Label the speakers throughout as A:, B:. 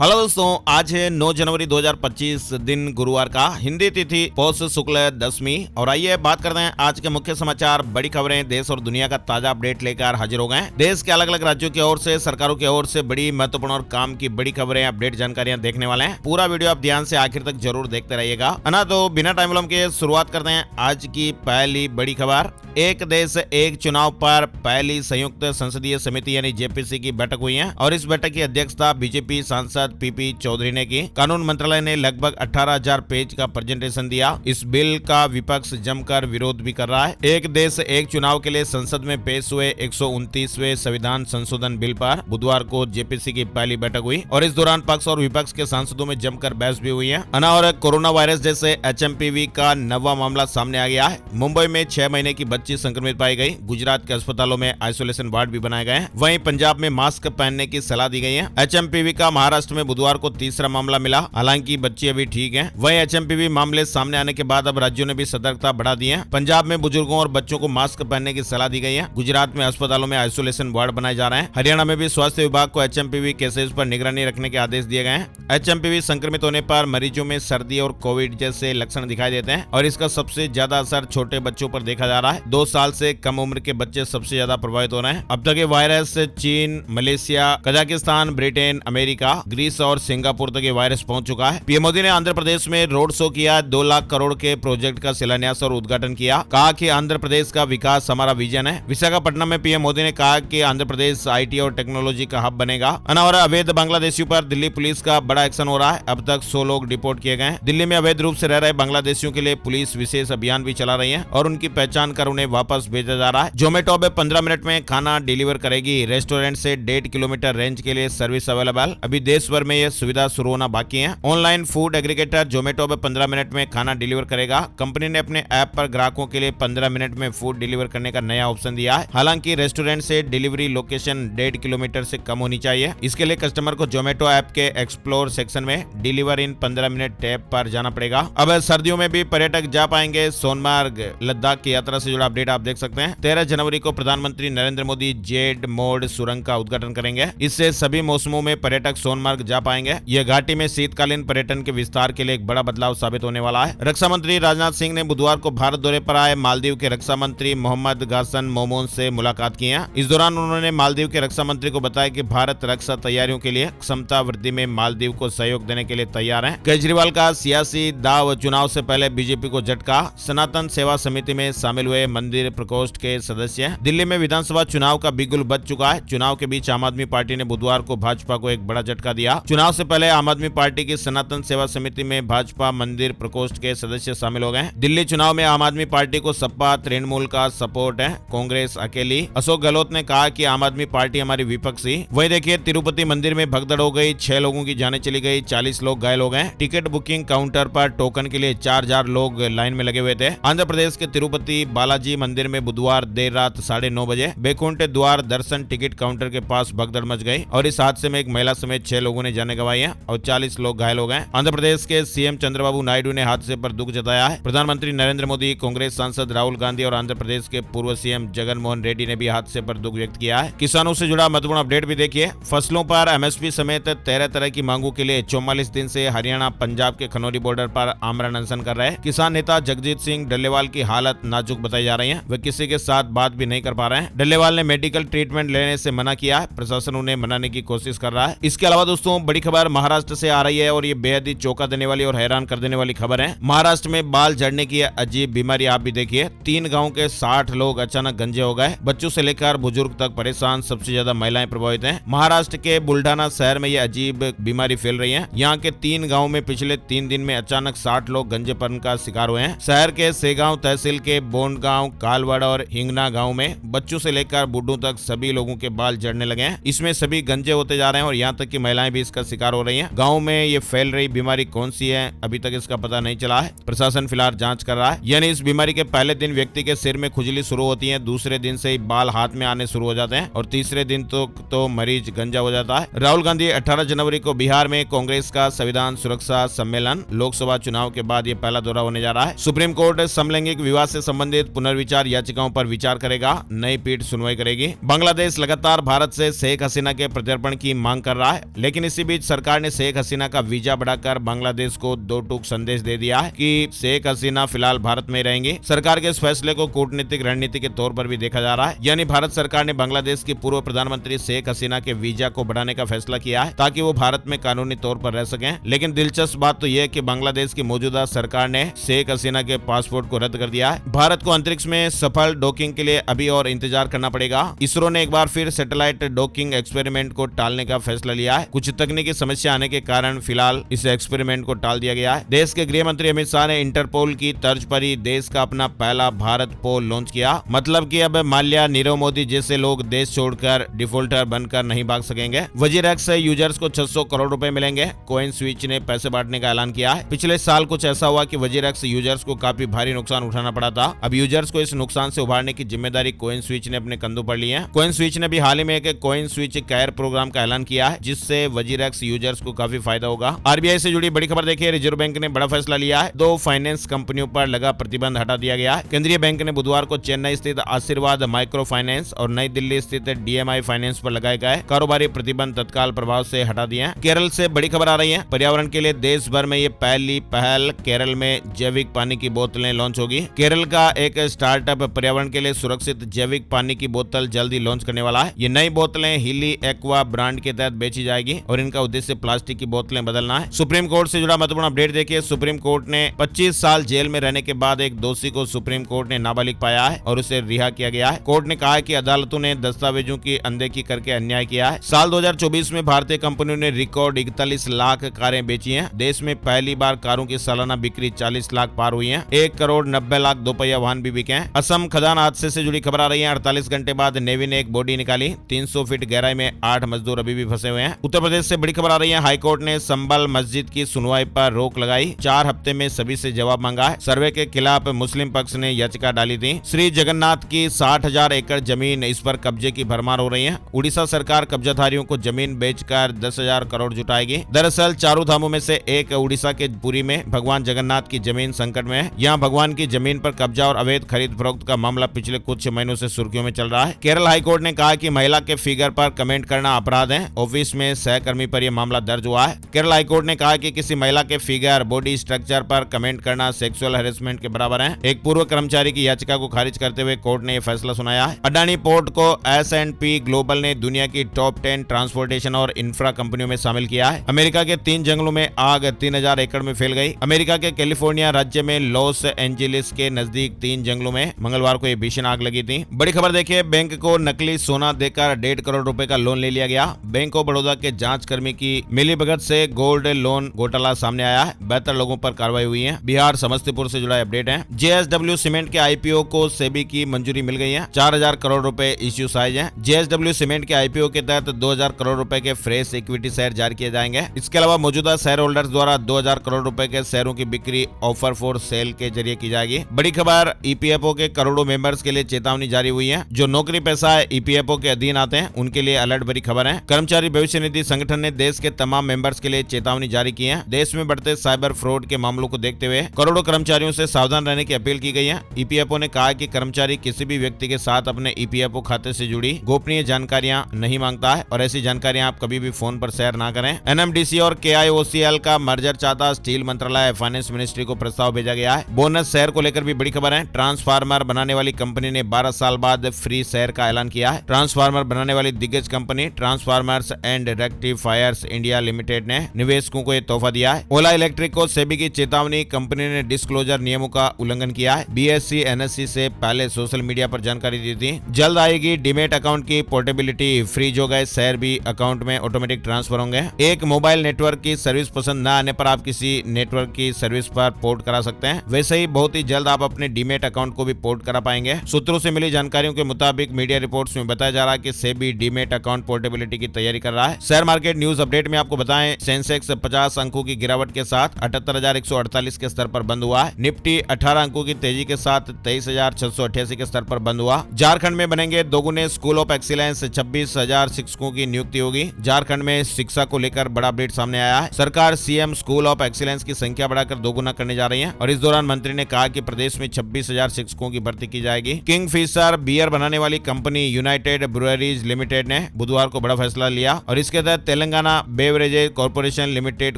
A: Hello दोस्तों, आज है 9 जनवरी 2025 दिन गुरुवार का। हिंदी तिथि पौष शुक्ल दशमी। और आइए बात करते हैं आज के मुख्य समाचार, बड़ी खबरें, देश और दुनिया का ताजा अपडेट लेकर हाजिर हो गए। देश के अलग अलग राज्यों की ओर से, सरकारों की ओर से बड़ी महत्वपूर्ण और काम की बड़ी खबरें, अपडेट, जानकारियां देखने वाले हैं। पूरा वीडियो आप ध्यान से आखिर तक जरूर देखते रहिएगा, है ना। तो बिना टाइम विलंब के शुरुआत करते हैं आज की पहली बड़ी खबर। एक देश एक चुनाव पर पहली संयुक्त संसदीय समिति यानी जेपीसी की बैठक हुई है और इस बैठक की अध्यक्षता बीजेपी सांसद पीपी चौधरी ने की। कानून मंत्रालय ने लगभग 18,000 पेज का प्रेजेंटेशन दिया। इस बिल का विपक्ष जमकर विरोध भी कर रहा है। एक देश एक चुनाव के लिए संसद में पेश हुए 129वें संविधान संशोधन बिल पर बुधवार को जेपीसी की पहली बैठक हुई और इस दौरान पक्ष और विपक्ष के सांसदों में जमकर बहस भी हुई है। और कोरोना वायरस जैसे एचएमपीवी का नवा मामला सामने आ गया है। मुंबई में 6 महीने की बच्ची संक्रमित पाई गई। गुजरात के अस्पतालों में आइसोलेशन वार्ड भी बनाए गए हैं। वहीं पंजाब में मास्क पहनने की सलाह दी गई है। एचएमपीवी का महाराष्ट्र में बुधवार को तीसरा मामला मिला, हालांकि बच्ची अभी ठीक है। वहीं एचएमपीवी मामले सामने आने के बाद अब राज्यों ने भी सतर्कता बढ़ा दी है। पंजाब में बुजुर्गों और बच्चों को मास्क पहनने की सलाह दी गई है। गुजरात में अस्पतालों में आइसोलेशन वार्ड बनाए जा रहे हैं। हरियाणा में भी स्वास्थ्य विभाग को एचएमपीवी केसेस पर निगरानी रखने के आदेश दिए गए हैं। एचएमपीवी संक्रमित होने पर मरीजों में सर्दी और कोविड जैसे लक्षण दिखाई देते हैं और इसका सबसे ज्यादा असर छोटे बच्चों पर देखा जा रहा है। 2 साल से कम उम्र के बच्चे सबसे ज्यादा प्रभावित हो रहे हैं। अब तक ये वायरस चीन, Malaysia, Kazakhstan, Britain, America, Greece और सिंगापुर तक ये वायरस पहुंच चुका है। पीएम मोदी ने आंध्र प्रदेश में रोड शो किया, 2 लाख करोड़ के प्रोजेक्ट का शिलान्यास और उद्घाटन किया। कहा कि आंध्र प्रदेश का विकास हमारा विजन है। विशाखापट्टनम में पीएम मोदी ने कहा कि आंध्र प्रदेश आईटी और टेक्नोलॉजी का हब बनेगा। और अवैध बांग्लादेशियों पर दिल्ली पुलिस का बड़ा एक्शन हो रहा है। अब तक 100 लोग डिपोर्ट किए गए। दिल्ली में अवैध रूप से रह रहे बांग्लादेशियों के लिए पुलिस विशेष अभियान भी चला रही है और उनकी पहचान कर उन्हें वापस भेजा जा रहा है। जोमेटो अब 15 मिनट में खाना डिलीवर करेगी। रेस्टोरेंट से 1.5 किलोमीटर रेंज के लिए सर्विस अवेलेबल। अभी देश भर में यह सुविधा शुरू होना बाकी है। ऑनलाइन फूड एग्रीगेटर जोमेटो अब 15 मिनट में खाना डिलीवर करेगा। कंपनी ने अपने ऐप पर ग्राहकों के लिए 15 मिनट में फूड डिलीवर करने का नया ऑप्शन दिया है। हालांकि रेस्टोरेंट से डिलीवरी लोकेशन 1.5 किलोमीटर से कम होनी चाहिए। इसके लिए कस्टमर को जोमेटो ऐप के एक्सप्लोर सेक्शन में डिलीवर इन 15 मिनट टैब पर जाना पड़ेगा। अब सर्दियों में भी पर्यटक जा पाएंगे। सोनमार्ग लद्दाख की यात्रा से जुड़ा अपडेट आप देख सकते हैं। 13 जनवरी को प्रधानमंत्री नरेंद्र मोदी जेड मोड सुरंग का उद्घाटन करेंगे। इससे सभी मौसमों में पर्यटक सोनमार्ग जा पाएंगे। यह घाटी में शीतकालीन पर्यटन के विस्तार के लिए एक बड़ा बदलाव साबित होने वाला है। रक्षा मंत्री राजनाथ सिंह ने बुधवार को भारत दौरे पर आए मालदीव के रक्षा मंत्री मोहम्मद गासन मोमोन से मुलाकात की है। इस दौरान उन्होंने मालदीव के रक्षा मंत्री को बताया कि भारत रक्षा तैयारियों के लिए क्षमता वृद्धि में मालदीव को सहयोग देने के लिए तैयार है। केजरीवाल का सियासी दाव, चुनाव से पहले बीजेपी को झटका। सनातन सेवा समिति में शामिल हुए मंदिर प्रकोष्ठ के सदस्य। दिल्ली में विधानसभा चुनाव का बिगुल बज चुका है। चुनाव के बीच आम आदमी पार्टी ने बुधवार को भाजपा को एक बड़ा झटका दिया। चुनाव से पहले आम आदमी पार्टी की सनातन सेवा समिति में भाजपा मंदिर प्रकोष्ठ के सदस्य शामिल हो गए। दिल्ली चुनाव में आम आदमी पार्टी को सपा तृणमूल का सपोर्ट है, कांग्रेस अकेली। अशोक गहलोत ने कहा कि आम आदमी पार्टी हमारी विपक्षी। वहीं देखिए, तिरुपति मंदिर में भगदड़ हो गई, 6 लोगों की जानें चली गई, 40 लोग घायल हो गए। टिकट बुकिंग काउंटर पर टोकन के लिए 4,000 लोग लाइन में लगे हुए थे। आंध्र प्रदेश के तिरुपति बालाजी मंदिर में बुधवार देर रात 9:30 बजे बैकुंठ द्वार दर्शन टिकट काउंटर के पास भगदड़ मच गई और इस हादसे में एक महिला समेत 6 लोगों ने जानें गंवाई है और 40 लोग घायल हो गए। आंध्र प्रदेश के सीएम चंद्रबाबू नायडू ने हादसे पर दुख जताया है। प्रधानमंत्री नरेंद्र मोदी, कांग्रेस सांसद राहुल गांधी और आंध्र प्रदेश के पूर्व सीएम जगन मोहन रेड्डी ने भी हादसे पर दुख व्यक्त किया है। किसानों से जुड़ा महत्वपूर्ण अपडेट भी देखिए। फसलों पर एमएसपी समेत 13 तरह की मांगों के लिए 44 दिन से हरियाणा पंजाब के खनौरी बॉर्डर पर आमरण अनशन कर रहे हैं। किसान नेता जगजीत सिंह डल्लेवाल की हालत नाजुक बताई जा रही है। वे किसी के साथ बात भी नहीं कर पा रहे हैं। डल्लेवाल ने मेडिकल ट्रीटमेंट लेने से मना किया है। प्रशासन उन्हें मनाने की कोशिश कर रहा है। इसके अलावा दोस्तों, बड़ी खबर महाराष्ट्र से आ रही है और ये बेहद ही चौंका देने वाली और हैरान कर देने वाली खबर है। महाराष्ट्र में बाल झड़ने की अजीब बीमारी आप भी देखिए। 3 गांव के 60 लोग अचानक गंजे हो गए। बच्चों से लेकर बुजुर्ग तक परेशान, सबसे ज्यादा महिलाएं प्रभावित हैं। महाराष्ट्र के बुल्ढाना शहर में यह अजीब बीमारी फैल रही है। यहाँ के 3 गाँव में पिछले 3 दिन में अचानक 60 लोग गंजेपन का शिकार हुए हैं। शहर के सेगांव तहसील के बोंडगांव, कालवाड़ और हिंगना गाँव में बच्चों से लेकर बूढ़ों तक सभी लोगों के बाल झड़ने लगे हैं। इसमें सभी गंजे होते जा रहे हैं और यहाँ तक कि महिलाएं भी इसका शिकार हो रही हैं। गाँव में ये फैल रही बीमारी कौन सी है, अभी तक इसका पता नहीं चला है। प्रशासन फिलहाल जांच कर रहा है। यानी इस बीमारी के पहले दिन व्यक्ति के सिर में खुजली शुरू होती है, दूसरे दिन से ही बाल हाथ में आने शुरू हो जाते हैं और तीसरे दिन तो मरीज गंजा हो जाता है। राहुल गांधी 18 जनवरी को बिहार में कांग्रेस का संविधान सुरक्षा सम्मेलन। लोकसभा चुनाव के बाद ये पहला दौरा होने जा रहा है। सुप्रीम कोर्ट समलैंगिक विवाह से संबंधित पुनर्विचार याचिकाओं पर विचार करेगा। नई पीठ सुनवाई करेगी। बांग्लादेश लगातार भारत से शेख हसीना के प्रत्यर्पण की मांग कर रहा है, लेकिन इसी बीच सरकार ने शेख हसीना का वीजा बढ़ाकर बांग्लादेश को 2 टूक संदेश दे दिया है कि शेख हसीना फिलहाल भारत में रहेंगी। सरकार के इस फैसले को कूटनीतिक रणनीति के तौर पर भी देखा जा रहा है, यानी भारत सरकार ने बांग्लादेश की पूर्व प्रधानमंत्री शेख हसीना के वीजा को बढ़ाने का फैसला किया है ताकि वो भारत में कानूनी तौर पर रह सकें। लेकिन दिलचस्प बात तो यह कि बांग्लादेश की मौजूदा सरकार ने शेख हसीना के पासपोर्ट को रद्द कर दिया है। भारत को अंतरिक्ष में सफल डॉकिंग के लिए अभी और इंतजार करना पड़ेगा। इसरो ने एक बार फिर सैटेलाइट डॉकिंग एक्सपेरिमेंट को टालने का फैसला लिया है। कुछ तकनीकी समस्या आने के कारण फिलहाल इस एक्सपेरिमेंट को टाल दिया गया है। देश के गृह मंत्री अमित शाह ने इंटरपोल की तर्ज पर ही देश का अपना पहला भारत पोल लॉन्च किया। मतलब कि अब माल्या, नीरव मोदी जैसे लोग देश छोड़कर डिफॉल्टर बनकर नहीं भाग सकेंगे। वजीरैक्स से यूजर्स को 600 करोड़ रुपए मिलेंगे। कॉइन स्विच ने पैसे बांटने का ऐलान किया है। पिछले साल कुछ ऐसा हुआ कि वजीरैक्स यूजर्स को काफी भारी नुकसान उठाना पड़ा था। अब यूजर्स को इस नुकसान से उभारने की जिम्मेदारी कॉइन स्विच ने अपने कंधों पर ली है। कॉइन स्विच ने भी हाल ही में एक कॉइन स्विच केयर प्रोग्राम का ऐलान किया है, जिससे वजीरैक्स यूजर्स को काफी फायदा होगा। आरबीआई से जुड़ी बड़ी खबर देखिए, रिजर्व बैंक ने बड़ा फैसला लिया है। 2 फाइनेंस कंपनियों पर लगा प्रतिबंध हटा दिया गया है। केंद्रीय बैंक ने बुधवार को चेन्नई स्थित आशीर्वाद माइक्रो फाइनेंस और नई दिल्ली स्थित डीएमआई फाइनेंस पर लगाए गए कारोबारी प्रतिबंध तत्काल प्रभाव से हटा दिए हैं। केरल से बड़ी खबर आ रही है। पर्यावरण के लिए देश भर में ये पहली पहल केरल में जैविक पानी की बोतलें लॉन्च होगी। केरल का एक स्टार्टअप पर्यावरण के लिए सुरक्षित जैविक पानी की बोतल जल्दी लॉन्च करने वाला है। ये नई बोतलें हिली एक्वा ब्रांड के तहत बेची जाएगी और इनका उद्देश्य प्लास्टिक की बोतलें बदलना है। सुप्रीम कोर्ट से जुड़ा महत्वपूर्ण अपडेट देखिए। सुप्रीम कोर्ट ने 25 साल जेल में रहने के बाद एक दोषी को सुप्रीम कोर्ट ने नाबालिग पाया है और उसे रिहा किया गया है। कोर्ट ने कहा है कि अदालतों ने दस्तावेजों की अनदेखी करके अन्याय किया है। साल 2024 में भारतीय कंपनियों ने रिकॉर्ड 41 लाख कारें बेची हैं। देश में पहली बार कारों की सालाना बिक्री 40 लाख पार हुई है। 1 करोड़ 90 लाख दोपहिया वाहन भी बिके हैं। असम खदान हादसे से जुड़ी खबर आ रही है। 48 घंटे बाद नेवी ने एक बॉडी निकाली। 300 फीट गहराई में 8 मजदूर अभी भी फंसे हुए हैं। उत्तर प्रदेश से बड़ी खबर आ रही है। हाईकोर्ट ने संबल मस्जिद की सुनवाई पर रोक लगाई। 4 हफ्ते में सभी से जवाब मांगा है। सर्वे के खिलाफ मुस्लिम पक्ष ने याचिका डाली थी। श्री जगन्नाथ की 60,000 एकड़ जमीन, इस पर कब्जे की भरमार हो रही है। उड़ीसा सरकार कब्जाधारियों को जमीन बेचकर 10,000 करोड़ जुटाएगी। दरअसल चारों धामों में से एक उड़ीसा के पुरी में भगवान जगन्नाथ की जमीन संकट में है। यहाँ भगवान की जमीन पर कब्जा और अवैध खरीद फरोख्त का मामला पिछले कुछ महीनों से सुर्खियों में चल रहा है। केरल हाईकोर्ट ने कहा कि महिला के फिगर पर कमेंट करना अपराध है। ऑफिस में सहकर्मी पर यह मामला दर्ज हुआ है। केरल हाईकोर्ट ने कहा कि किसी महिला के फिगर, बॉडी स्ट्रक्चर पर कमेंट करना सेक्सुअल हैरेसमेंट के बराबर है। एक पूर्व कर्मचारी की याचिका को खारिज करते हुए कोर्ट ने यह फैसला सुनाया है। अडानी पोर्ट को S&P ग्लोबल ने दुनिया की टॉप 10 ट्रांसपोर्टेशन और इंफ्रा कंपनियों में शामिल किया है। अमेरिका के 3 जंगलों में आग 3000 एकड़ में फैल गई। अमेरिका के कैलिफोर्निया राज्य में लॉस एंजेलिस के नजदीक 3 जंगलों में मंगलवार को यह भीषण आग लगी थी। बड़ी खबर देखिए, बैंक को नकली सोना देकर 1.5 करोड़ रुपए का लोन ले लिया गया। बैंक ऑफ बड़ौदा के जांच कर्मी की मिलीभगत से गोल्ड लोन घोटाला सामने आया है। 72 लोगों पर कार्रवाई हुई है। बिहार समस्तीपुर से जुड़ा अपडेट है। JSW सीमेंट के IPO को सेबी की मंजूरी मिल गई है। 4000 करोड़ रुपए इश्यू साइज है। JSW सीमेंट के IPO के तहत 2000 करोड़ रुपए के फ्रेश इक्विटी शेयर जारी किए जाएंगे। इसके अलावा मौजूदा शेयर होल्डर्स द्वारा 2000 करोड़ रुपए के शेयरों की बिक्री ऑफर फॉर सेल के जरिए की जाएगी। बड़ी खबर, EPFO के करोड़ों मेंबर्स के लिए चेतावनी जारी हुई है। जो नौकरी पेशा EPFO के अधीन आते हैं उनके लिए अलर्ट भरी खबर है। कर्मचारी भविष्य निधि संगठन ने देश के तमाम मेंबर्स के लिए चेतावनी जारी की है। देश में बढ़ते साइबर फ्रॉड के मामलों को देखते हुए करोड़ों कर्मचारियों से सावधान रहने की अपील की गई है। EPFO ने कहा कि कर्मचारी किसी भी व्यक्ति के साथ अपने EPFO खाते से जुड़ी गोपनीय जानकारियां नहीं मांगता है और ऐसी जानकारियां आप कभी भी फोन पर शेयर ना करें। NMDC और KIOCL का मर्जर चाहता स्टील मंत्रालय फाइनेंस मिनिस्ट्री को प्रस्ताव भेजा गया है। बोनस शेयर को लेकर भी बड़ी खबर है। ट्रांसफार्मर बनाने वाली कंपनी ने 12 साल बाद फ्री शेयर का ऐलान किया है। ट्रांसफार्मर बनाने वाली दिग्गज company transformers and rectifiers India limited ने निवेशकों को यह तोहफा दिया है। ओला इलेक्ट्रिक को सेबी की चेतावनी, कंपनी ने डिस्क्लोजर नियमों का उल्लंघन किया है। BSE NSE से पहले सोशल मीडिया पर जानकारी दी थी। जल्द आएगी डीमेट अकाउंट की पोर्टेबिलिटी। फ्रीज हो गए शेयर भी अकाउंट में ऑटोमेटिक ट्रांसफर होंगे। एक मोबाइल नेटवर्क की सर्विस पसंद न आने पर आप किसी नेटवर्क की सर्विस पर पोर्ट करा सकते हैं। वैसे ही बहुत ही जल्द आप अपने डीमेट अकाउंट को भी पोर्ट करा पाएंगे। सूत्रों से मिली जानकारियों के मुताबिक मीडिया रिपोर्ट्स में बताया जा रहा है कि सेबी डीमेट अकाउंट पोर्टेबिलिटी की तैयारी कर रहा है। शेयर मार्केट न्यूज अपडेट में आपको बताएं, सेंसेक्स 50 अंकों की गिरावट के साथ 78,148 के स्तर पर बंद हुआ है। निफ्टी 18 अंकों की तेजी के साथ 23,688 के स्तर पर बंद हुआ। झारखंड में बनेंगे दोगुने स्कूल ऑफ एक्सीलेंस। 26,000 शिक्षकों की नियुक्ति होगी। झारखंड में शिक्षा को लेकर बड़ा अपडेट सामने आया है। सरकार CM स्कूल ऑफ एक्सीलेंस की संख्या बढ़ाकर दोगुना करने जा रही है और इस दौरान मंत्री ने कहा कि प्रदेश में 26,000 शिक्षकों की भर्ती की जाएगी। किंगफिशर बियर बनाने वाली कंपनी यूनाइटेड ब्रुअरीज लिमिटेड ने बुधवार को बड़ा फैसला लिया और इसके तहत तेलंगाना बेवरेजेज कॉर्पोरेशन लिमिटेड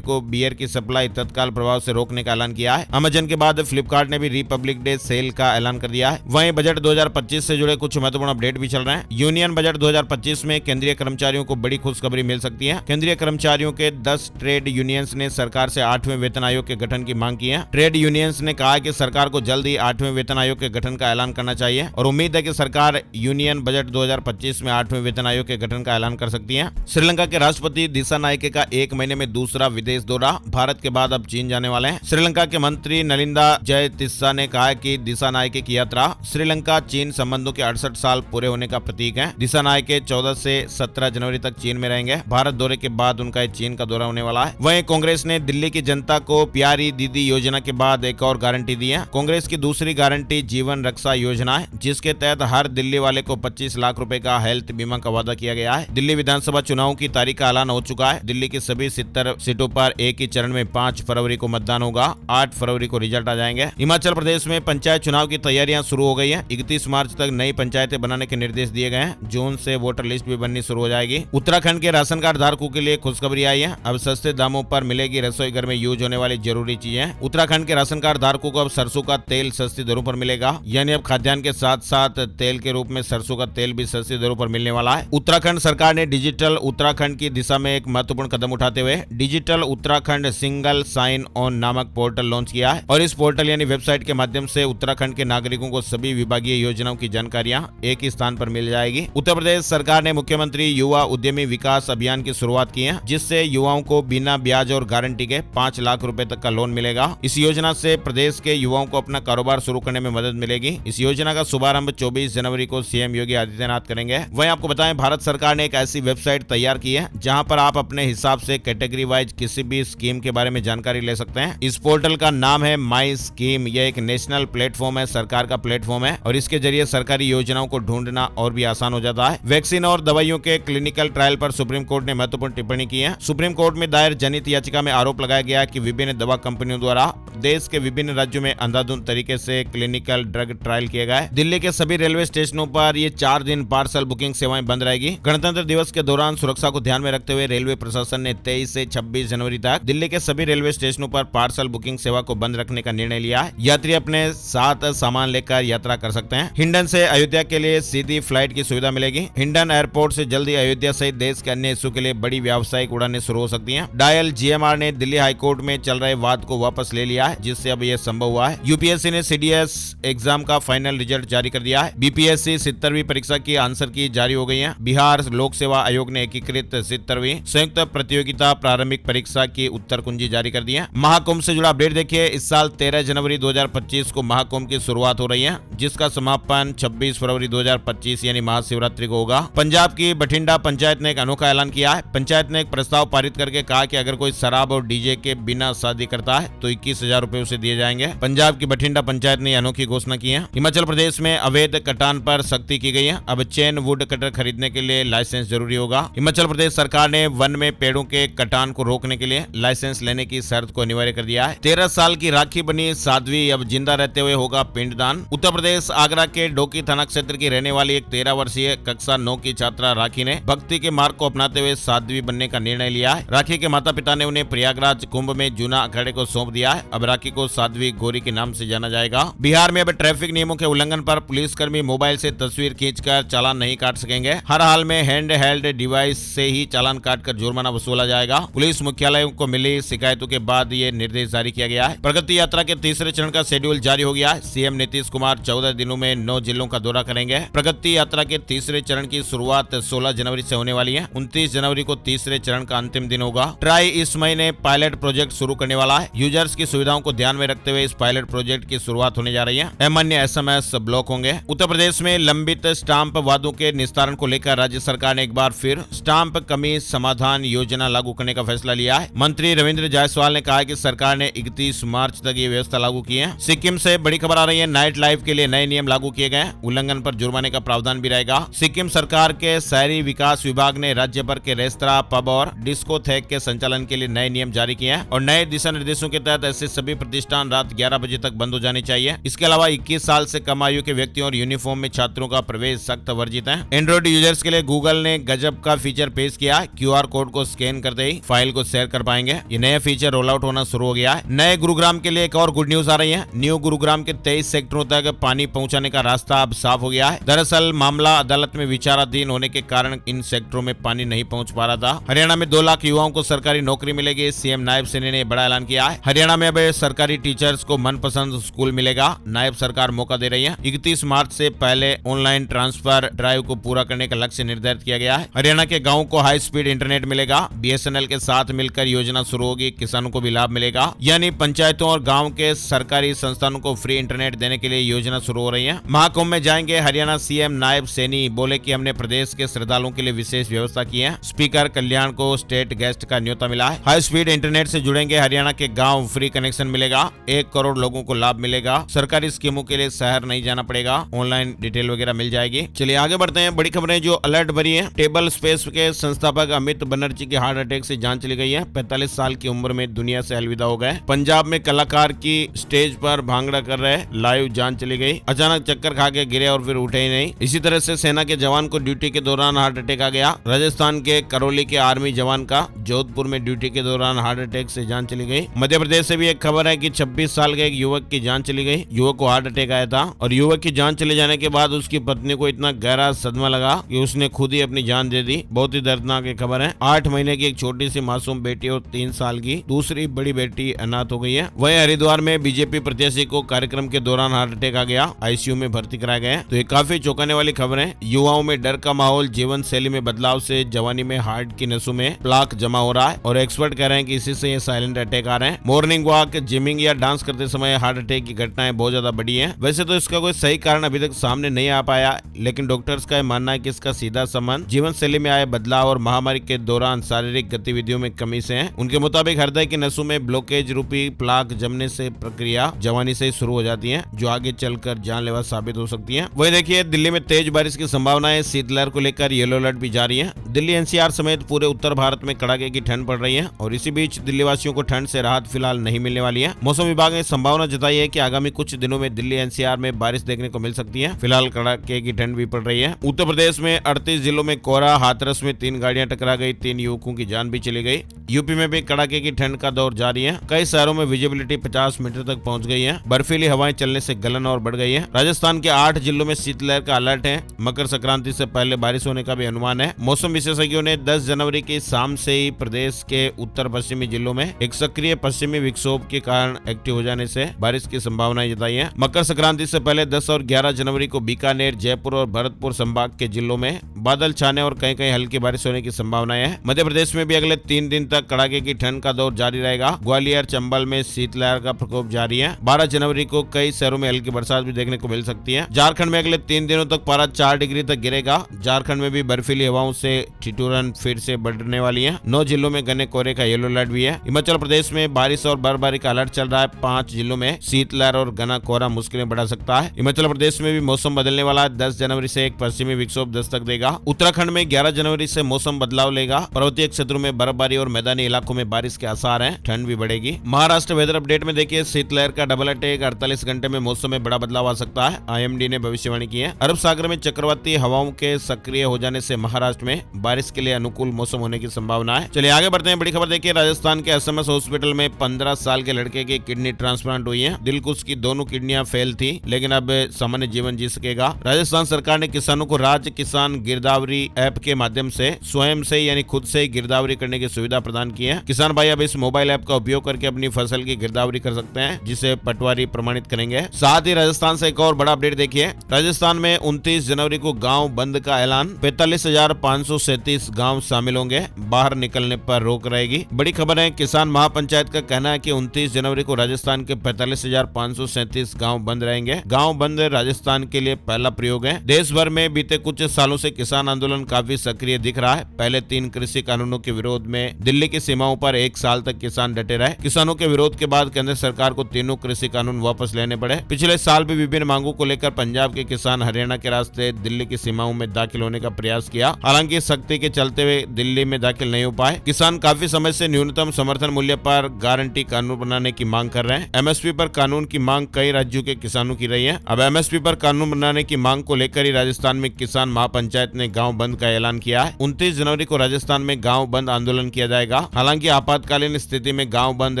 A: को बियर की सप्लाई तत्काल प्रभाव से रोकने का ऐलान किया है। अमेजन के बाद फ्लिपकार्ट ने भी रिपब्लिक डे सेल का ऐलान कर दिया है। वहीं बजट 2025 से जुड़े कुछ महत्वपूर्ण अपडेट भी चल रहे हैं। यूनियन बजट 2025 में केंद्रीय कर्मचारियों को बड़ी खुशखबरी मिल सकती है। केंद्रीय कर्मचारियों के 10 ट्रेड यूनियंस ने सरकार से 8वें वेतन आयोग के गठन की मांग की है। ट्रेड यूनियंस ने कहा कि सरकार को जल्द ही 8वें वेतन आयोग के गठन का ऐलान करना चाहिए और उम्मीद है कि सरकार यूनियन बजट 2025 में 8वें वेतन आयोग के गठन का ऐलान कर सकती है। श्रीलंका के राष्ट्रपति दिसानायके का 1 महीने में दूसरा विदेश दौरा, भारत के बाद अब चीन जाने वाले हैं। श्रीलंका के मंत्री नलिंदा जयतिस्सा ने कहा कि दिसानायके की यात्रा श्रीलंका चीन संबंधों के 68 साल पूरे होने का प्रतीक है। दिसानायके 14 से 17 जनवरी तक चीन में रहेंगे। भारत दौरे के बाद उनका चीन का दौरा होने वाला है। वहीं कांग्रेस ने दिल्ली की जनता को प्यारी दीदी योजना के बाद एक और गारंटी दी है। कांग्रेस की दूसरी गारंटी जीवन रक्षा योजना है, जिसके तहत हर दिल्ली वाले को 25 लाख रुपए का हेल्थ बीमा का वादा किया गया है। दिल्ली विधानसभा चुनाव की तारीख का ऐलान हो चुका है। दिल्ली की सभी 70 सीटों पर एक ही चरण में 5 फरवरी को मतदान होगा। 8 फरवरी को रिजल्ट आ जाएंगे। हिमाचल प्रदेश में पंचायत चुनाव की तैयारियां शुरू हो गई है। 31 मार्च तक नई पंचायतें बनाने के निर्देश दिए गए हैं। जून से वोटर लिस्ट भी बननी शुरू हो जाएगी। उत्तराखंड के राशन कार्ड धारकों के लिए खुशखबरी आई है। अब सस्ते दामों पर मिलेगी रसोई घर में यूज होने वाली जरूरी चीजें। उत्तराखंड के राशन कार्ड धारकों को अब सरसों का तेल सस्ती दरों पर मिलेगा। यानी अब खाद्यान्न के साथ साथ तेल के रूप में सरसों का तेल भी सस्ती दरों पर मिलने वाला है। उत्तराखंड सरकार ने डिजिटल उत्तराखंड की दिशा में एक महत्वपूर्ण कदम उठाते हुए digital Uttarakhand single sign on नामक पोर्टल लॉन्च किया है और इस पोर्टल यानी वेबसाइट के माध्यम से उत्तराखंड के नागरिकों को सभी विभागीय योजनाओं की जानकारियां एक ही स्थान पर मिल जाएगी। उत्तर प्रदेश सरकार ने मुख्यमंत्री युवा उद्यमी विकास अभियान की शुरुआत की है, जिससे युवाओं को बिना ब्याज और गारंटी के 5 लाख रुपए तक का लोन मिलेगा। इस योजना से प्रदेश के युवाओं को अपना कारोबार शुरू करने में मदद मिलेगी। इस योजना का शुभारंभ 24 जनवरी को सीएम योगी आदित्यनाथ करेंगे। वहीं आपको बताएं, भारत सरकार ने एक ऐसी वेबसाइट तैयार की है जहां पर आप अपने हिसाब से कैटेगरी वाइज किसी भी स्कीम के बारे में जानकारी ले सकते हैं। इस पोर्टल का नाम है माई स्कीम। यह एक नेशनल प्लेटफॉर्म है, सरकार का प्लेटफॉर्म है और इसके जरिए सरकारी योजनाओं को ढूंढना और भी आसान हो जाता है। वैक्सीन और दवाइयों के क्लिनिकल ट्रायल पर सुप्रीम कोर्ट ने महत्वपूर्ण टिप्पणी की है। सुप्रीम कोर्ट में दायर जनहित याचिका में आरोप लगाया गया कि विभिन्न दवा कंपनियों द्वारा देश के विभिन्न राज्यों में अंधाधुंध तरीके से क्लिनिकल ड्रग ट्रायल किए गए। दिल्ली के सभी रेलवे स्टेशनों पर ये 4 दिन पार्सल बुकिंग सेवाएं बंद रहेगी। गणतंत्र दिवस के दौरान सुरक्षा को ध्यान में रखते हुए रेलवे प्रशासन ने 23 से 26 जनवरी तक दिल्ली के सभी रेलवे स्टेशनों पर पार्सल बुकिंग सेवा को बंद रखने का निर्णय लिया है। यात्री अपने साथ सामान लेकर यात्रा कर सकते हैं। हिंडन से अयोध्या के लिए सीधी फ्लाइट की सुविधा मिलेगी। हिंडन एयरपोर्ट से जल्दी अयोध्या सहित देश के अन्य हिस्सों के लिए बड़ी व्यावसायिक उड़ानें शुरू हो सकती हैं। डायल जीएमआर ने दिल्ली हाईकोर्ट में चल रहे वाद को वापस ले लिया है, जिससे अब यह संभव हुआ है। यूपीएससी ने सीडीएस एग्जाम का फाइनल रिजल्ट जारी कर दिया है। बीपीएससी 70वीं परीक्षा की आंसर की जारी हो गई है। बिहार लोक सेवा आयोग ने एकीकृत 70वीं संयुक्त प्रतियोगिता प्रारंभिक परीक्षा की उत्तर कुंजी जारी कर दी है। महाकुंभ से जुड़ा अपडेट देखिए। इस साल 13 जनवरी 2025 को महाकुंभ की शुरुआत हो रही है, जिसका समापन 26 फरवरी 2025 यानी महाशिवरात्रि को होगा। पंजाब की बठिंडा पंचायत ने एक अनोखा ऐलान किया है। पंचायत ने एक प्रस्ताव पारित करके कहा कि अगर कोई शराब और डीजे के बिना शादी करता है तो 21,000 रुपए उसे दिए जाएंगे। पंजाब की बठिंडा पंचायत ने अनोखी घोषणा की है। हिमाचल प्रदेश में अवैध कटान पर सख्ती की गई है। अब चेन वुड कटर खरीदने के लिए लाइसेंस जरूरी होगा। हिमाचल प्रदेश सरकार ने वन में पेड़ों के कटान को रोकने के लिए लाइसेंस लेने की शर्त को अनिवार्य कर दिया है। 13 साल की राखी बनी साध्वी अब जिंदा रहते हुए होगा पिंडदान। उत्तर प्रदेश आगरा के डोकी थाना क्षेत्र की रहने वाली एक 13 वर्षीय कक्षा 9 की छात्रा राखी ने भक्ति के मार्ग को अपनाते हुए साध्वी बनने का निर्णय लिया है। राखी के माता पिता ने उन्हें प्रयागराज कुंभ में जूना अखाड़े को सौंप दिया है। अब राखी को साध्वी गौरी के नाम से जाना जाएगा। बिहार में अब ट्रैफिक नियमों के उल्लंघन पर पुलिसकर्मी मोबाइल से तस्वीर खींचकर चालान नहीं काट सकेंगे। हर हाल में हैंड हेल्ड डिवाइस से ही चालान काटकर जुर्माना वसूला जाएगा। पुलिस मुख्यालयों को मिली शिकायतों के बाद ये निर्देश जारी किया गया है। प्रगति यात्रा के तीसरे चरण का शेड्यूल जारी हो गया है। सीएम नीतीश कुमार 14 दिनों में 9 जिलों का दौरा करेंगे। प्रगति यात्रा के तीसरे चरण की शुरुआत 16 जनवरी से होने वाली है। 29 जनवरी को तीसरे चरण का अंतिम दिन होगा। ट्राई इस महीने पायलट प्रोजेक्ट शुरू करने वाला है। यूजर्स की सुविधाओं को ध्यान में रखते हुए इस पायलट प्रोजेक्ट की शुरुआत होने जा रही है। अन्य एसएमएस ब्लॉक होंगे। उत्तर प्रदेश में लंबित स्टाम्प वादों के निस्तारण को लेकर राज्य सरकार ने एक बार फिर स्टाम्प कमी समाधान योजना लागू करने का फैसला लिया है। मंत्री रविंद्र जायसवाल ने कहा कि सरकार ने 31 मार्च तक ये व्यवस्था लागू की है। सिक्किम से बड़ी खबर आ रही है। नाइट लाइफ के लिए नए नियम लागू किए गए। उल्लंघन पर जुर्माने का प्रावधान भी रहेगा। सिक्किम सरकार के शहरी विकास विभाग ने राज्य भर के रेस्तरां, पब और डिस्कोथेक के संचालन के लिए नए नियम जारी किए हैं और नए दिशा निर्देशों के तहत ऐसे सभी सभी प्रतिष्ठान रात 11 बजे तक बंद हो जाने चाहिए। इसके अलावा 21 साल से कम आयु के व्यक्तियों और यूनिफॉर्म में छात्रों का प्रवेश सख्त वर्जित है। एंड्रॉइड यूजर्स के लिए गूगल ने गजब का फीचर पेश किया है। QR कोड को स्कैन करते ही फाइल को शेयर कर पाएंगे। ये नया फीचर रोल आउट होना शुरू हो गया है। नए गुरुग्राम के लिए एक और गुड न्यूज आ रही है। न्यू गुरुग्राम के 23 सेक्टरों तक पानी पहुंचाने का रास्ता अब साफ हो गया है। दरअसल मामला अदालत में विचाराधीन होने के कारण इन सेक्टरों में पानी नहीं पहुंच पा रहा था। हरियाणा में 2 लाख युवाओं को सरकारी नौकरी मिलेगी। सीएम नायब सैनी ने बड़ा ऐलान किया है। हरियाणा में अब सरकारी टीचर्स को मनपसंद स्कूल मिलेगा। नायब सरकार मौका दे रही है। 31 मार्च से पहले ऑनलाइन ट्रांसफर ड्राइव को पूरा करने का लक्ष्य निर्धारित किया गया है। हरियाणा के गाँव को हाई स्पीड इंटरनेट मिलेगा। BSNL के साथ मिलकर योजना शुरू होगी। किसानों को भी लाभ मिलेगा। यानी पंचायतों और गाँव के सरकारी संस्थानों को फ्री इंटरनेट देने के लिए योजना शुरू हो रही है। महाकुंभ में जाएंगे हरियाणा सीएम नायब सैनी। बोले कि हमने प्रदेश के श्रद्धालुओं के लिए विशेष व्यवस्था की है। स्पीकर कल्याण को स्टेट गेस्ट का न्योता मिला है। हाई स्पीड इंटरनेट से जुड़ेंगे हरियाणा के गांव। फ्री कनेक्शन मिलेगा। 1 करोड़ लोगों को लाभ मिलेगा। सरकारी स्कीमों के लिए शहर नहीं जाना पड़ेगा। ऑनलाइन डिटेल वगैरह मिल जाएगी। चलिए आगे बढ़ते हैं। बड़ी खबरें जो अलर्ट भरी है। टेबल स्पेस के संस्थापक अमित बनर्जी की हार्ट अटैक से जान चली गई है। 45 साल की उम्र में दुनिया से अलविदा हो गए। पंजाब में कलाकार की स्टेज पर भांगड़ा कर रहे लाइव जान चली गई। अचानक चक्कर खा के गिरे और फिर उठे ही नहीं। इसी तरह से सेना के जवान को ड्यूटी के दौरान हार्ट अटैक आ गया। राजस्थान के करौली के आर्मी जवान का जोधपुर में ड्यूटी के दौरान हार्ट अटैक से जान चली गई। मध्य प्रदेश से भी एक खबर है कि 26 साल के एक युवक की जान चली गई। युवक को हार्ट अटैक आया था और युवक की जान चले जाने के बाद उसकी पत्नी को इतना गहरा सदमा लगा कि उसने खुद ही अपनी जान दे दी। बहुत ही दर्दनाक एक खबर है। 8 महीने की एक छोटी सी मासूम बेटी और 3 साल की दूसरी बड़ी बेटी अनाथ हो गई है। वहीं हरिद्वार में बीजेपी प्रत्याशी को कार्यक्रम के दौरान हार्ट अटैक आ गया। ICU में भर्ती कराया गया। तो ये काफी चौंकाने वाली खबर है। युवाओं में डर का माहौल, जीवन शैली में बदलाव से जवानी में हार्ट की नसों में प्लाक जमा हो रहा है और एक्सपर्ट कह रहे हैं कि इसी से ये साइलेंट अटैक आ रहे हैं। मॉर्निंग वॉक, जिमिंग या डांस करते समय हार्ट अटैक की घटनाएं बहुत ज्यादा बढ़ी हैं। वैसे तो इसका कोई सही कारण अभी तक सामने नहीं आ पाया, लेकिन डॉक्टर्स का मानना है कि इसका सीधा संबंध जीवन शैली में आए बदलाव और महामारी के दौरान शारीरिक गतिविधियों में कमी से है। उनके मुताबिक हृदय की नसों में ब्लॉकेज रूपी प्लाक जमने से प्रक्रिया जवानी से शुरू हो जाती है, जो आगे चलकर जानलेवा साबित हो सकती है। वही देखिए, दिल्ली में तेज बारिश की संभावना है। शीतलहर को लेकर येलो अलर्ट भी जारी है। दिल्ली NCR समेत पूरे उत्तर भारत में कड़ाके की ठंड पड़ रही है और इसी बीच दिल्ली वासियों को ठंड से राहत फिलहाल नहीं मिलने वाली है। मौसम विभाग ने संभावना जताई है कि आगामी कुछ दिनों में दिल्ली NCR में बारिश देखने को मिल सकती है। फिलहाल कड़ाके की ठंड भी पड़ रही है। उत्तर प्रदेश में 38 जिलों में कोहरा। हाथरस में 3 गाड़ियां टकरा गई, 3 युवकों की जान भी चली गई। यूपी में भी कड़ाके की ठंड का दौर जारी है। कई शहरों में विजिबिलिटी 50 मीटर तक पहुंच गई है। बर्फीली हवाएं चलने से गलन और बढ़ गई है। राजस्थान के 8 जिलों में शीतलहर का अलर्ट है। मकर संक्रांति से पहले बारिश होने का भी अनुमान है। मौसम विशेषज्ञों ने 10 जनवरी की शाम से ही प्रदेश के उत्तर पश्चिमी जिलों में एक सक्रिय पश्चिमी विक्षोभ के कारण एक्टिव हो जाने से बारिश की संभावनाएं जताई है। मकर संक्रांति से पहले 10 और 11 जनवरी को बीकानेर, जयपुर और भरतपुर संभाग के जिलों में बादल छाने और कहीं कहीं हल्की बारिश होने की संभावनाएं है। मध्य प्रदेश में भी अगले 3 दिन तक कड़ाके की ठंड का दौर जारी रहेगा। ग्वालियर, चंबल में शीतलहर का प्रकोप जारी है। 12 जनवरी को कई शहरों में हल्की बरसात भी देखने को मिल सकती है। झारखंड में अगले 3 दिनों तक पारा 4 डिग्री तक गिरेगा। झारखंड में भी बर्फीली हवाओं से ठिठुरन फिर से बढ़ने वाली है। 9 जिलों में घने कोहरे का येलो अलर्ट भी है। हिमाचल प्रदेश में बारिश और बर्फबारी का अलर्ट चल रहा है। 5 जिलों में शीतलहर और घना कोहरा मुश्किलें बढ़ा सकता है। हिमाचल प्रदेश में भी मौसम बदलने वाला है। 10 जनवरी से एक पश्चिमी विक्षोभ दस्तक देगा। उत्तराखंड में 11 जनवरी से मौसम बदलाव लेगा। पर्वतीय क्षेत्रों में बर्फबारी और मैदानी इलाकों में बारिश के आसार हैं। ठंड भी बढ़ेगी। महाराष्ट्र वेदर अपडेट में देखिए, शीतलहर का डबल अटैक। 48 घंटे में मौसम में बड़ा बदलाव आ सकता है। IMD ने भविष्यवाणी की है। अरब सागर में चक्रवाती हवाओं के सक्रिय हो जाने से महाराष्ट्र में बारिश के लिए अनुकूल मौसम होने की संभावना है। चलिए आगे बढ़ते हैं। बड़ी खबर देखिए, राजस्थान के SMS हॉस्पिटल में 15 साल के लड़के की किडनी ट्रांसप्लांट हुई है। दिल को उसकी दोनों किडनियां फेल थी, लेकिन अब सामान्य जीवन जी सकेगा। राजस्थान सरकार ने किसानों को राज्य किसान गिरदावरी ऐप के माध्यम से स्वयं से यानी खुद से गिरदावरी करने की सुविधा प्रदान की है। किसान भाई अब इस मोबाइल ऐप का उपयोग करके अपनी फसल की गिरदावरी कर सकते हैं, जिसे पटवारी प्रमाणित करेंगे। साथ ही राजस्थान से एक और बड़ा अपडेट देखिए, राजस्थान में 29 जनवरी को गाँव बंद का ऐलान। 45,537 गाँव शामिल होंगे। बाहर निकलने पर रोक रहेगी। बड़ी खबर है, किसान महापंचायत का कहना है कि 29 जनवरी को राजस्थान के 45,537 गाँव बंद रहेंगे। गाँव बंद राजस्थान के लिए पहला प्रयोग है। देश भर में बीते कुछ सालों से किसान आंदोलन काफी सक्रिय दिख रहा है। पहले 3 कृषि कानूनों के विरोध में दिल्ली की सीमाओं पर 1 साल तक किसान डटे रहे। किसानों के विरोध के बाद केंद्र सरकार को तीनों कृषि कानून वापस लेने पड़े। पिछले साल भी विभिन्न मांगों को लेकर पंजाब के किसान हरियाणा के रास्ते दिल्ली की सीमाओं में दाखिल होने का प्रयास किया। हालांकि सख्ती के चलते हुए दिल्ली में दाखिल नहीं हो पाए। किसान काफी समय से न्यूनतम समर्थन मूल्य पर गारंटी कानून पर बनाने की मांग कर रहे हैं। एमएसपी पर कानून की मांग कई राज्यों के किसानों की रही है। अब एमएसपी पर कानून बनाने की मांग को लेकर ही राजस्थान में किसान महापंचायत ने गाँव बंद का ऐलान किया है। 29 जनवरी को राजस्थान में गाँव बंद आंदोलन किया जाएगा। हालांकि आपातकालीन स्थिति में गाँव बंद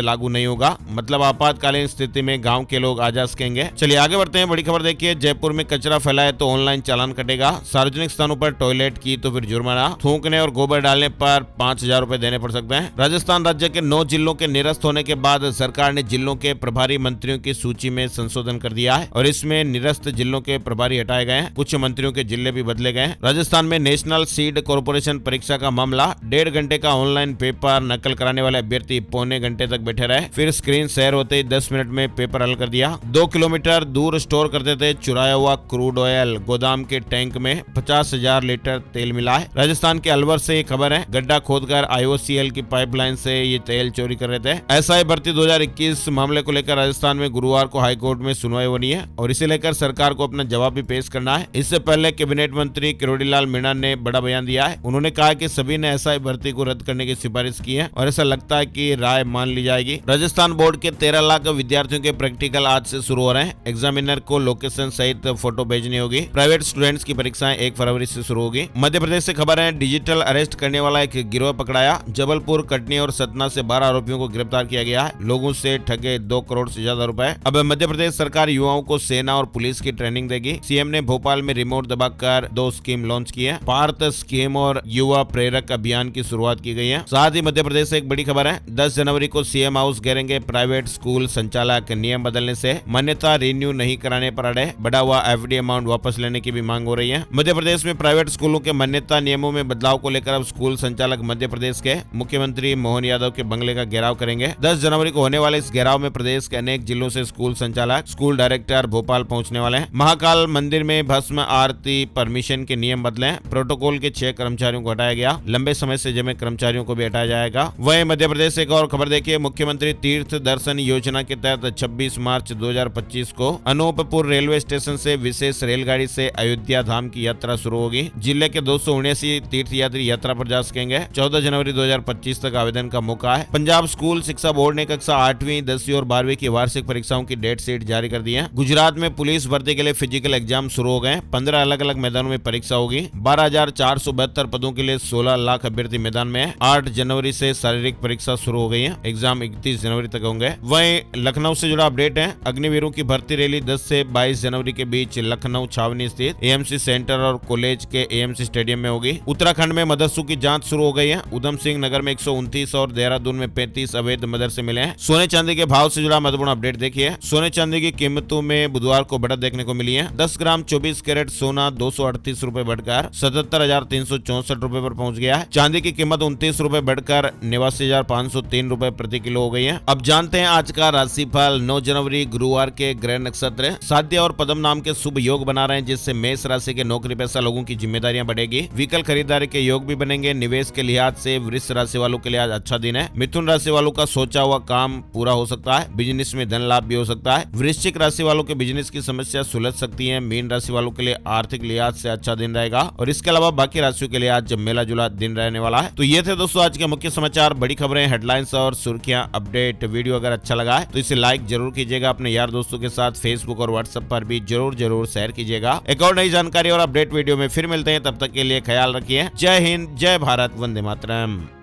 A: लागू नहीं होगा, मतलब आपातकालीन स्थिति में गाँव के लोग आ जा सकेंगे। चलिए आगे बढ़ते हैं। बड़ी खबर देखिए, जयपुर में कचरा फैलाए तो ऑनलाइन चालान कटेगा। सार्वजनिक स्थानों पर टॉयलेट की तो फिर जुर्माना, थूकने और गोबर डालने पर 5,000 रुपए देने पड़ सकते हैं। राजस्थान राज्य के 9 जिलों के निरस्त होने के बाद सरकार ने जिलों के प्रभारी मंत्रियों की सूची में संशोधन कर दिया है और इसमें निरस्त जिलों के प्रभारी हटाए गए हैं। कुछ मंत्रियों के जिले भी बदले गए हैं। राजस्थान में नेशनल सीड कॉर्पोरेशन परीक्षा का मामला, 1.5 घंटे का ऑनलाइन पेपर नकल कराने वाले अभ्यर्थी पौने घंटे तक बैठे रहे, फिर स्क्रीन शेयर होते ही 10 मिनट में पेपर हल कर दिया। 2 किलोमीटर दूर स्टोर करते थे चुराया हुआ क्रूड ऑयल, गोदाम के टैंक में 50,000 लीटर तेल मिला है। राजस्थान के अलवर से ये खबर है, गड्ढा खोदकर IOCL की पाइपलाइन से ये तेल चोरी कर रहे थे। SI भर्ती 2021 मामले को लेकर राजस्थान में गुरुवार को हाईकोर्ट में सुनवाई होनी है और इसे लेकर सरकार को अपना जवाब भी पेश करना है। इससे पहले कैबिनेट मंत्री किरोड़ी लाल मीणा ने बड़ा बयान दिया है। उन्होंने कहा कि सभी ने SI भर्ती को रद्द करने की सिफारिश की है और ऐसा लगता है कि राय मान ली जाएगी। राजस्थान बोर्ड के 13 लाख विद्यार्थियों के प्रैक्टिकल आज से शुरू हो रहे हैं। एग्जामिनर को लोकेशन सहित फोटो भेजनी होगी। प्राइवेट स्टूडेंट्स की परीक्षाएं 1 फरवरी से शुरू होगी। मध्य प्रदेश से खबर है, डिजिटल अरेस्ट करने वाला एक गिरोह पकड़ाया। जबलपुर, कटनी और सतना से 12 आरोपियों को गिरफ्तार किया गया है। लोगों से ठगे 2 करोड़ से ज्यादा रुपए। अब मध्य प्रदेश सरकार युवाओं को सेना और पुलिस की ट्रेनिंग देगी। सीएम ने भोपाल में रिमोट दबाकर 2 स्कीम लॉन्च की है। पार्थ स्कीम और युवा प्रेरक अभियान की शुरुआत की गई है। साथ ही मध्य प्रदेश से एक बड़ी खबर है, 10 जनवरी को सीएम हाउस घेरेंगे प्राइवेट स्कूल संचालक। नियम बदलने से मान्यता रिन्यू नहीं कराने पर अड़े, बढ़ा हुआ FD अमाउंट वापस लेने की भी मांग हो रही है। मध्य प्रदेश में प्राइवेट स्कूलों के मान्यता नियमों में बदलाव को लेकर अब स्कूल संचालक मध्य प्रदेश के मुख्यमंत्री मोहन यादव के बंगले का घेराव करेंगे। 10 जनवरी को होने वाले इस घेराव में प्रदेश के अनेक जिलों से स्कूल संचालक, स्कूल डायरेक्टर भोपाल पहुंचने वाले हैं। महाकाल मंदिर में भस्म आरती परमिशन के नियम बदले, प्रोटोकॉल के 6 कर्मचारियों को हटाया गया। लंबे समय से जमे कर्मचारियों को भी हटाया जाएगा। वहीं मध्य प्रदेश से एक और खबर देखिए, मुख्यमंत्री तीर्थ दर्शन योजना के तहत 26 मार्च 2025 को अनूपपुर रेलवे स्टेशन से विशेष रेलगाड़ी से अयोध्या धाम की यात्रा शुरू होगी। जिले के 279 तीर्थयात्री यात्रा पर जा सकेंगे। 14 जनवरी 2025 तक आवेदन का मौका है। पंजाब स्कूल शिक्षा बोर्ड ने कक्षा 8वीं, 10वीं और 12वीं की वार्षिक परीक्षाओं की डेट शीट जारी कर दी है। गुजरात में पुलिस भर्ती के लिए फिजिकल एग्जाम शुरू हो गए। 15 अलग अलग मैदानों में परीक्षा होगी। 12,472 पदों के लिए 16 लाख अभ्यर्थी मैदान में है। 8 जनवरी से शारीरिक परीक्षा शुरू हो गई है। एग्जाम 31 जनवरी तक होंगे। वहीं लखनऊ से जुड़ा अपडेट है, अग्निवीरों की भर्ती रैली 10 से 22 जनवरी के बीच लखनऊ छावनी स्थित AMC सेंटर और कॉलेज के AMC स्टेडियम में होगी। उत्तराखंड में मदरसों की जांच शुरू हो गई है। उधम सिंह नगर में 129 और देहरादून में 35 अवैध मदरसे मिले हैं। सोने चांदी के भाव से जुड़ा महत्वपूर्ण अपडेट देखिए, सोने चांदी की कीमतों में बुधवार को बढ़त देखने को मिली है। 10 ग्राम 24 कैरेट सोना 238 रुपए बढ़कर 77,364 रुपए पर पहुंच गया है। चांदी की कीमत 29 रुपए बढ़कर 89,503 रुपए प्रति किलो हो गई है। अब जानते हैं आज का राशिफल। 9 जनवरी गुरुवार के ग्रह नक्षत्र साध्य और पद्म नाम के शुभ योग बना रहे हैं, जिससे मेष राशि के नौकरी पेशा लोगों की जिम्मेदारियां बढ़ेगी। व्हीकल खरीदारी के योग भी बनेंगे। निवेश के लिहाज से वृष राशि वालों के लिए आज अच्छा दिन है। मिथुन राशि वालों का सोचा हुआ काम पूरा हो सकता है। बिजनेस में धन लाभ भी हो सकता है। वृश्चिक राशि वालों के बिजनेस की समस्या सुलझ सकती है। मीन राशि वालों के लिए आर्थिक लिहाज से अच्छा दिन रहेगा और इसके अलावा बाकी राशियों के लिए आज मेला जुला दिन रहने वाला है। तो ये थे दोस्तों आज के मुख्य समाचार, बड़ी खबरें, हेडलाइंस और सुर्खियां, अपडेट। वीडियो अगर अच्छा लगा है तो इसे लाइक जरूर कीजिएगा। अपने यार दोस्तों के साथ फेसबुक और व्हाट्सएप पर भी जरूर शेयर कीजिएगा। एक और नई जानकारी और अपडेट वीडियो में फिर मिलते हैं, तब तक के लिए ख्याल रखिए। जय हिंद, जय भारत, वंदे मातरम।